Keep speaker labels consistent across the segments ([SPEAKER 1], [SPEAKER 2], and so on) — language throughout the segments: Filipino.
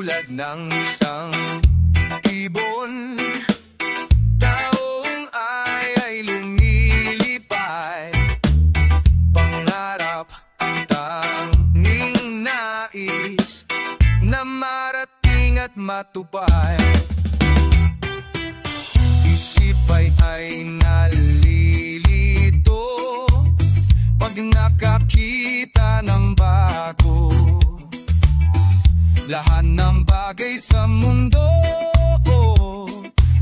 [SPEAKER 1] Tulad ng isang ibon, taong ay lumilipad. Pangarap ang tanging nais na marating at matupad. Isip ay nalilito pag nakakita ng bago. Lahat ng bagay sa mundo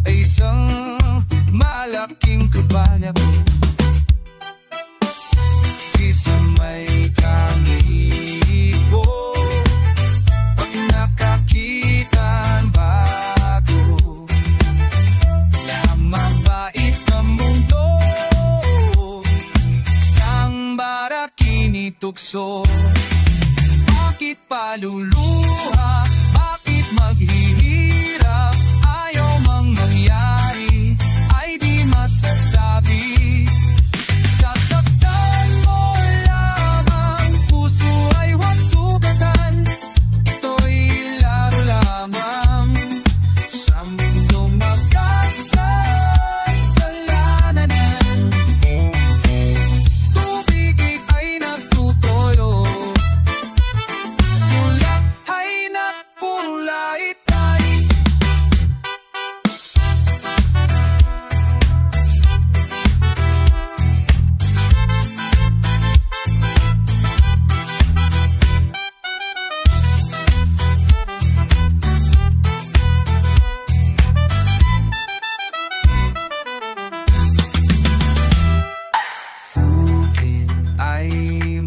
[SPEAKER 1] ay isang malaking kabalyag. Di sa may kangibo pag nakakita ng bago. Lahat mabait sa mundo, isang barakin itukso. Bakit paluluha? Bakit maghihirap? Ayaw mang mangyari, ay di masasabi. Sasaktan mo lamang, puso ay huwag sugatan. Ito'y laro lamang sa mundong magkasalanan. Tubig ay nagtutulo,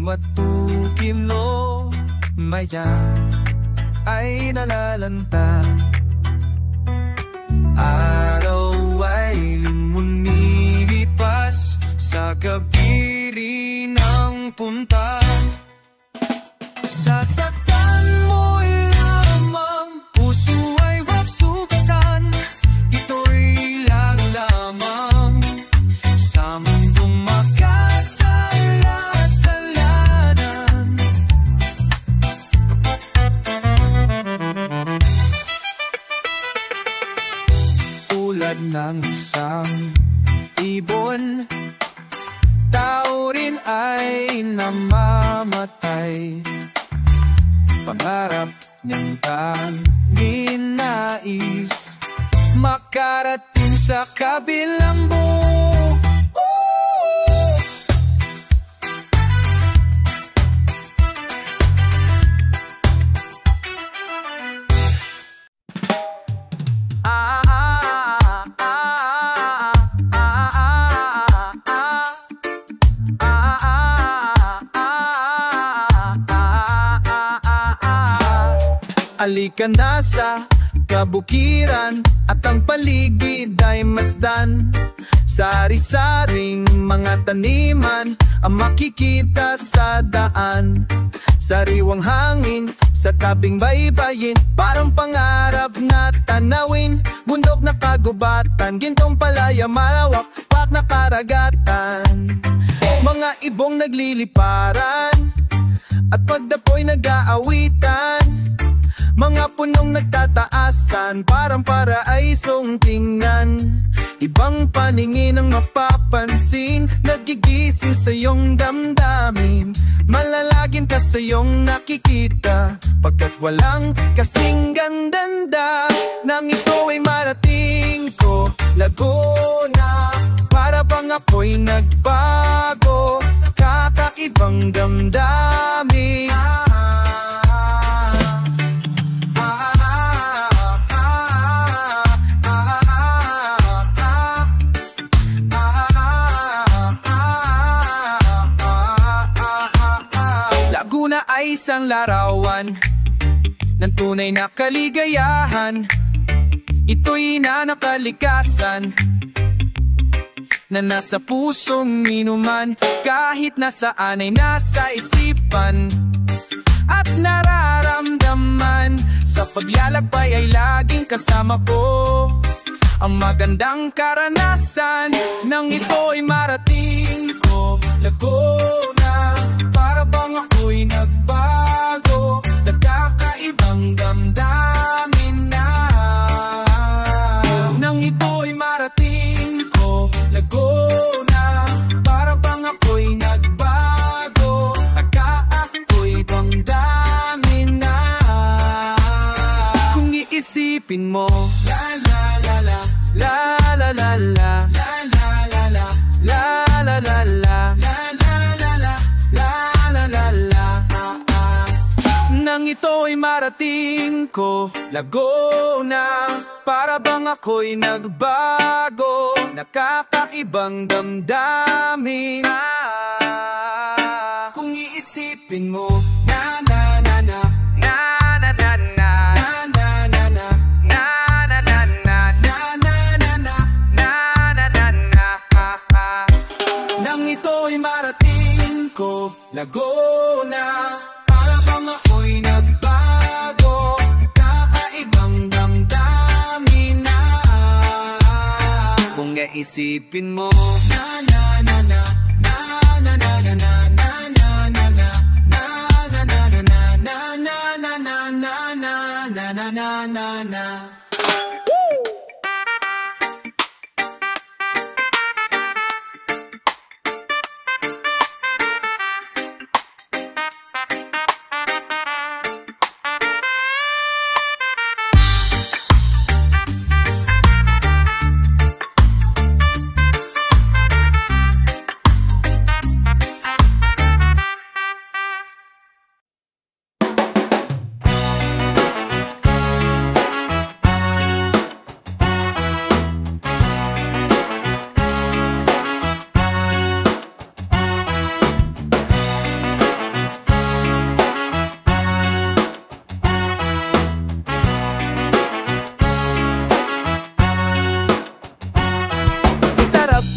[SPEAKER 1] matukim no, maya ay nalalanta. Araw ay lumilipas, sa gabi rin ang punta. Sasaktan mo lamang, puso ay huwag sugatan. Ito'y laro lamang sa mundong magkasalanan. Tulad ng isang ibon, tao rin ay namamatay. Pangarap niyang tanging nais, makarating sa kabilang buhay. Halika na sa kabukiran at ang paligid ay masdan. Sari-saring mga taniman ang makikita sa daan. Sariwang hangin sa tabing baybayin, parang pangarap na tanawin. Bundok na kagubatan, gintong palaya malawak, pak na karagatan. Mga ibong nagliliparan at pagdapoy nag-aawitan. Mga punong nagtataasan, parang paraisong tingnan. Ibang paningin ang mapapansin, nagigising sa iyong damdamin. Malalagin ka sa iyong nakikita, pagkat walang kasing gandanda. Nang ito ay marating ko, Laguna, para bang ako'y nagbago. Kakaibang damdamin. Laguna ay isang larawan ng tunay na kaligayahan. Ito'y nanakalikasan na nasa pusong minuman. Kahit nasaan ay nasa isipan at nararamdaman. Sa paglalakbay ay laging kasama ko ang magandang karanasan. Nang ito'y marating ko, Laguna, para bang ako'y nagbago. Nagkakaibang damdamin. isipin mo. La la la la, la la la la, la la la la, la la la la, la la la la, la la la la. Nang ito'y marating ko, Laguna, para bang ako'y nagbago, nakakaibang damdamin. Kung iisipin mo, na na na na, na na na na, na na na na, na na na na, na na na na, na na na na. Nang ito'y marating ko, Laguna, para bang ako'y nagbago, kakaibang damdamin na. Kung iisipin mo, na na na na, na na na na na, na na na na, na na na na na, na na na na na, na na na na.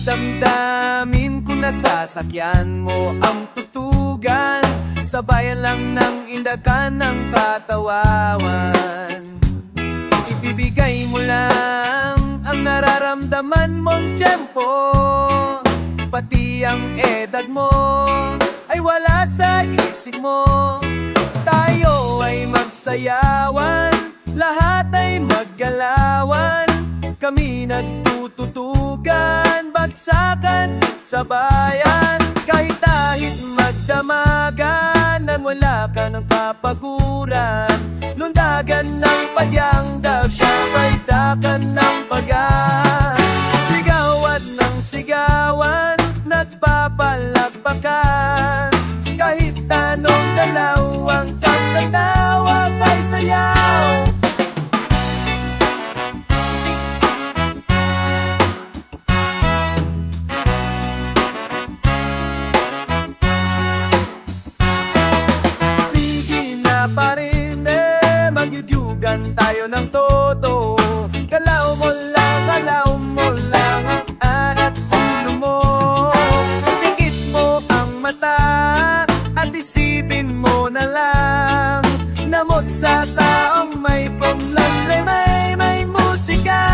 [SPEAKER 1] Damdamin kung nasasakyan mo ang tutugan, sabayan lang ng indakan ng katawawan. Ibibigay mo lang ang nararamdaman mong tiyempo, pati ang edad mo ay wala sa isip mo. Tayo ay magsayawan, lahat ay maggalawan, kami nagtututugan, bagsakan sa bayan. Kahit ahit magdamagan, na wala ka ng kapaguran, lundagan ng padyang daw siya, kaidakan ng pagan. Sigawan ng sigawan, nagpapalakpakan, kahit anong galaw ang tatatawa kay sayaw. Tayo ng todo, galaw mo lang ang anat ulo mo. Pikit mo ang mata at isipin mo na lang, namot sa taong may problema, may musika.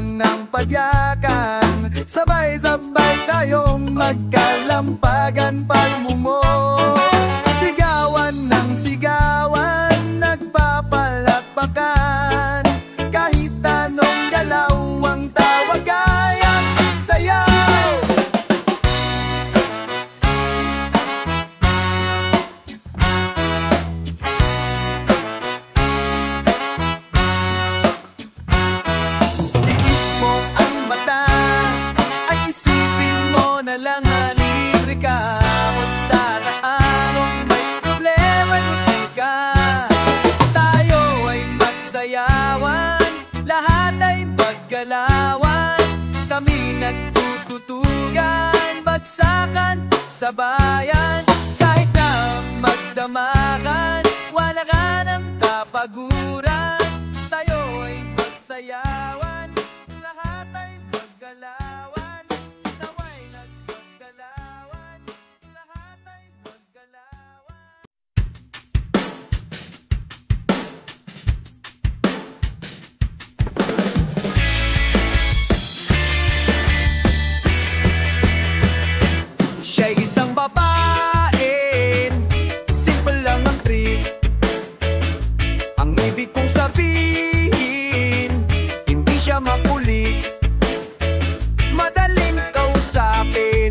[SPEAKER 1] Ng padyakan, sabay-sabay tayong magkalampagan pagmumo. Sigawan ng sigawan, nagpapalakpakan, kahit anong galaw ang tawag ay ang sayaw. Lang libre ka, kung sana anong may problema musika. Tayo ay magsayawan, lahat ay maggalawan, kami nagtututugan, bagsakan sa bayan. Kahit na magdamakan, wala ka ng kapaguran, tayo ay magsayawan, lahat ay maggalawan. ibig kong sabihin, hindi siya makulit, madaling kausapin.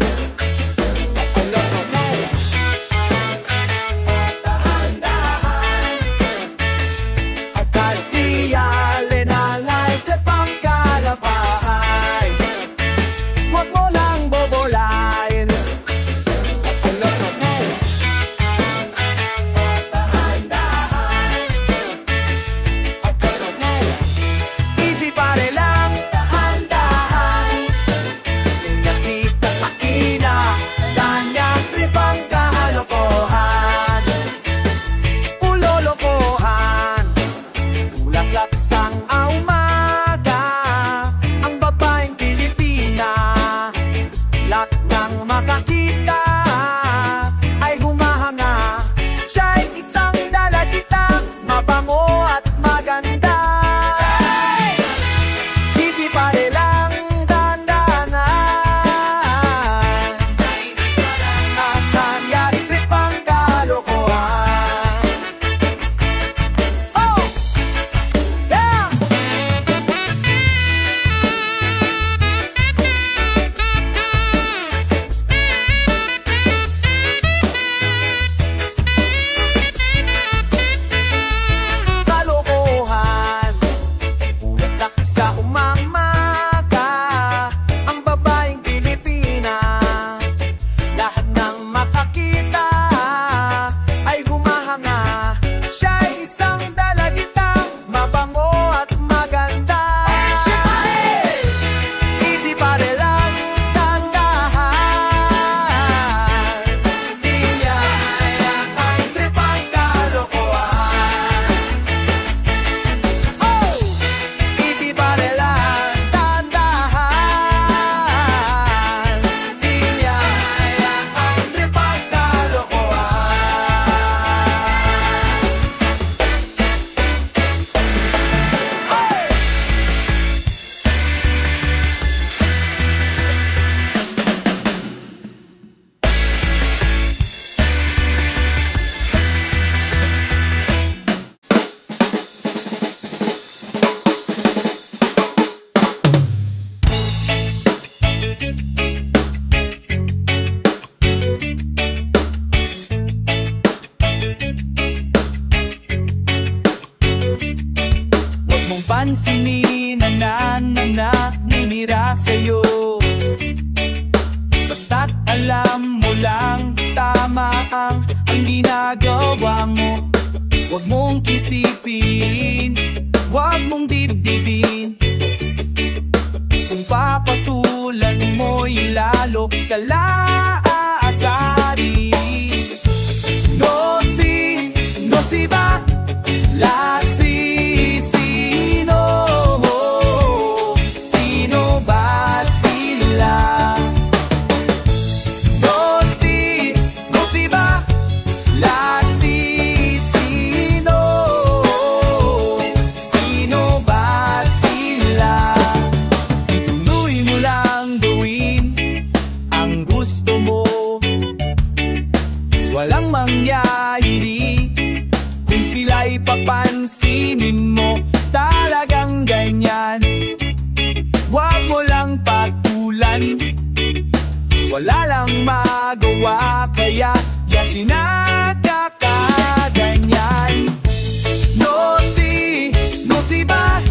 [SPEAKER 1] Makakita ay humahanga, siya'y isang dalagitang mabango at maganda. Easy pare lang, dandanan, at nangyari trip ang kalokohan. Oh! Yeah! Sa umamaga, ang babaeng Pilipina, lahat ng makakita ay humahanga, siya'y isang dalagitang mabango at maganda. Easy pare lang, dandahan, di niya ang trip ang kalokohan. Oh! Easy pare lang, dandahan, di niya ang trip ang Huwag mong pansinin ang naninira sa'yo, basta't alam mo lang tama ang ginagawa mo. Huwag mong isipin, huwag mong dibdibin, kung papatulan mo'y lalo ka aasarin. No si ba? La si sino? Sino ba sila? No si ba? La si sino? Sino ba sila? Ituloy mo lang gawin ang gusto mo, walang mangyayari kung sila'y papansinin mo. Talagang ganyan, huwag mo lang patulan, wala lang magawa, kaya yasin at kakaganyan. No si ba?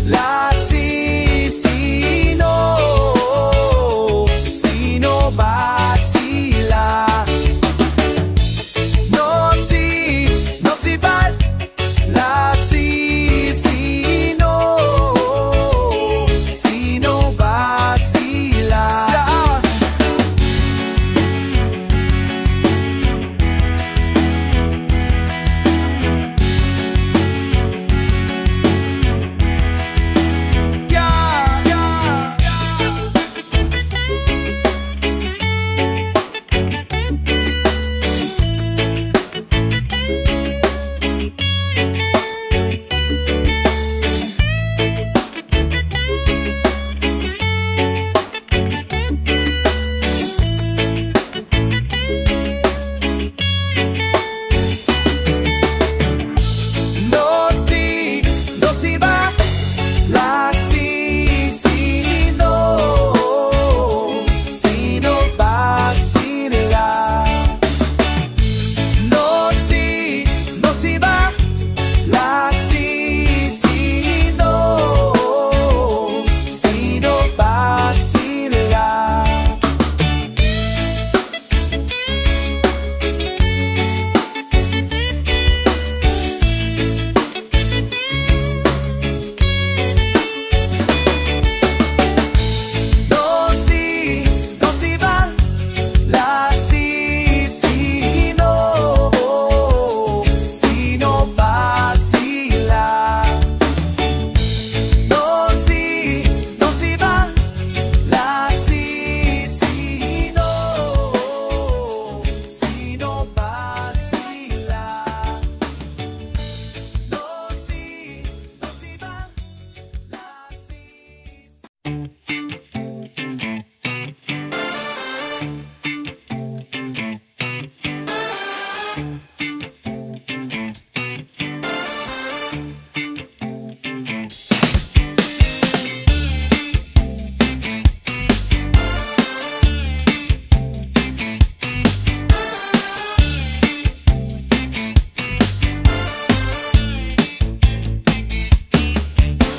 [SPEAKER 1] La si sino? Sino ba sila? No si ba? La si sino? Sino ba sila?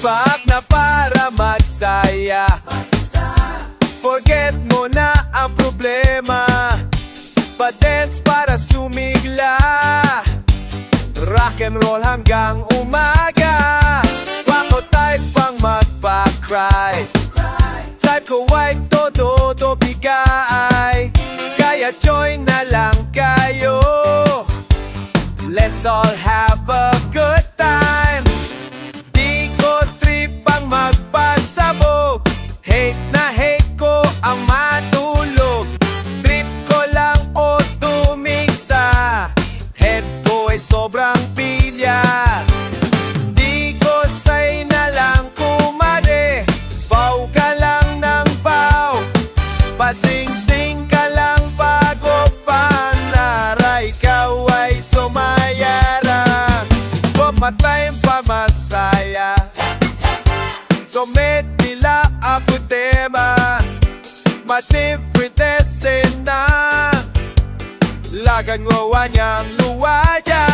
[SPEAKER 2] Paak na para magsaya, forget mo na ang problema. Pa-dance para sumigla, rock and roll hanggang umaga. Wako type pang magpa-cry, type ko ay todo bigay. Kaya join na lang kayo, let's all have a good time. Magpasabog, hate na hate ko ang matulog. Trip ko lang o tumigsa, head ko ay sobrang pilya. Di ko say na lang kumare, baw ka lang ng baw, pasing-sing ka lang bago panaray. Ikaw ay sumayara, pamatay pa masaya. So med nila ako tema, matifritese na lagan ngo wanyang luwaya.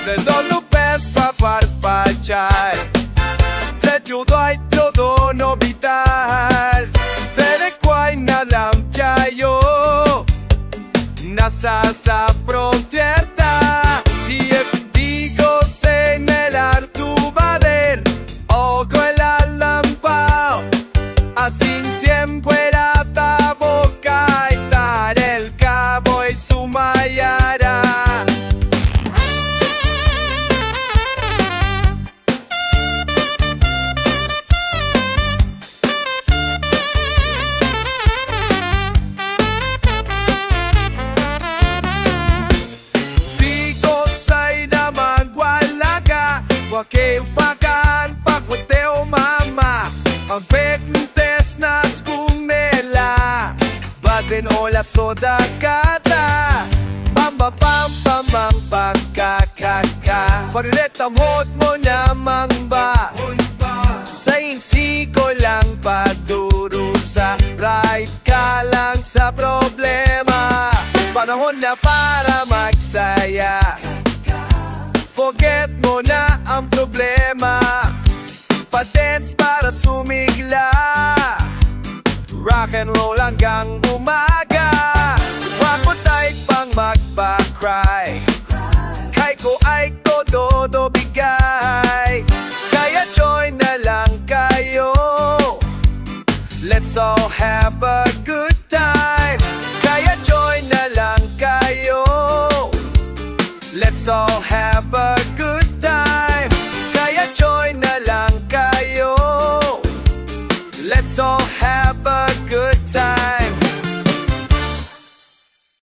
[SPEAKER 2] Nalolupes paparpachay, set yung doy todo nobital. Tere kway na lang tiyayo, nasa sa frontierta. Digo se nelar tu bader, o así siempre la boca y tal el cabo y su mayara. Digo say na magwalaga, wake pagan pagwateo mama. Ang pektes nas kung nela, batin o la soda kata. Pamba pam pamang pagkakaka, pariretang hot mo namang ba. Sa insi ko lang padurusa, right ka lang sa problema. Panahon na para magsaya, forget mo na ang problema. Pa-dance para sumigla, rock and roll hanggang umaga. Wako type pang magpa-cry, kay ko ay todo bigay. Kaya join na lang kayo, let's all have a good time. Kaya join na lang kayo, let's all have a good time. Kaya join na lang kayo, let's all have a good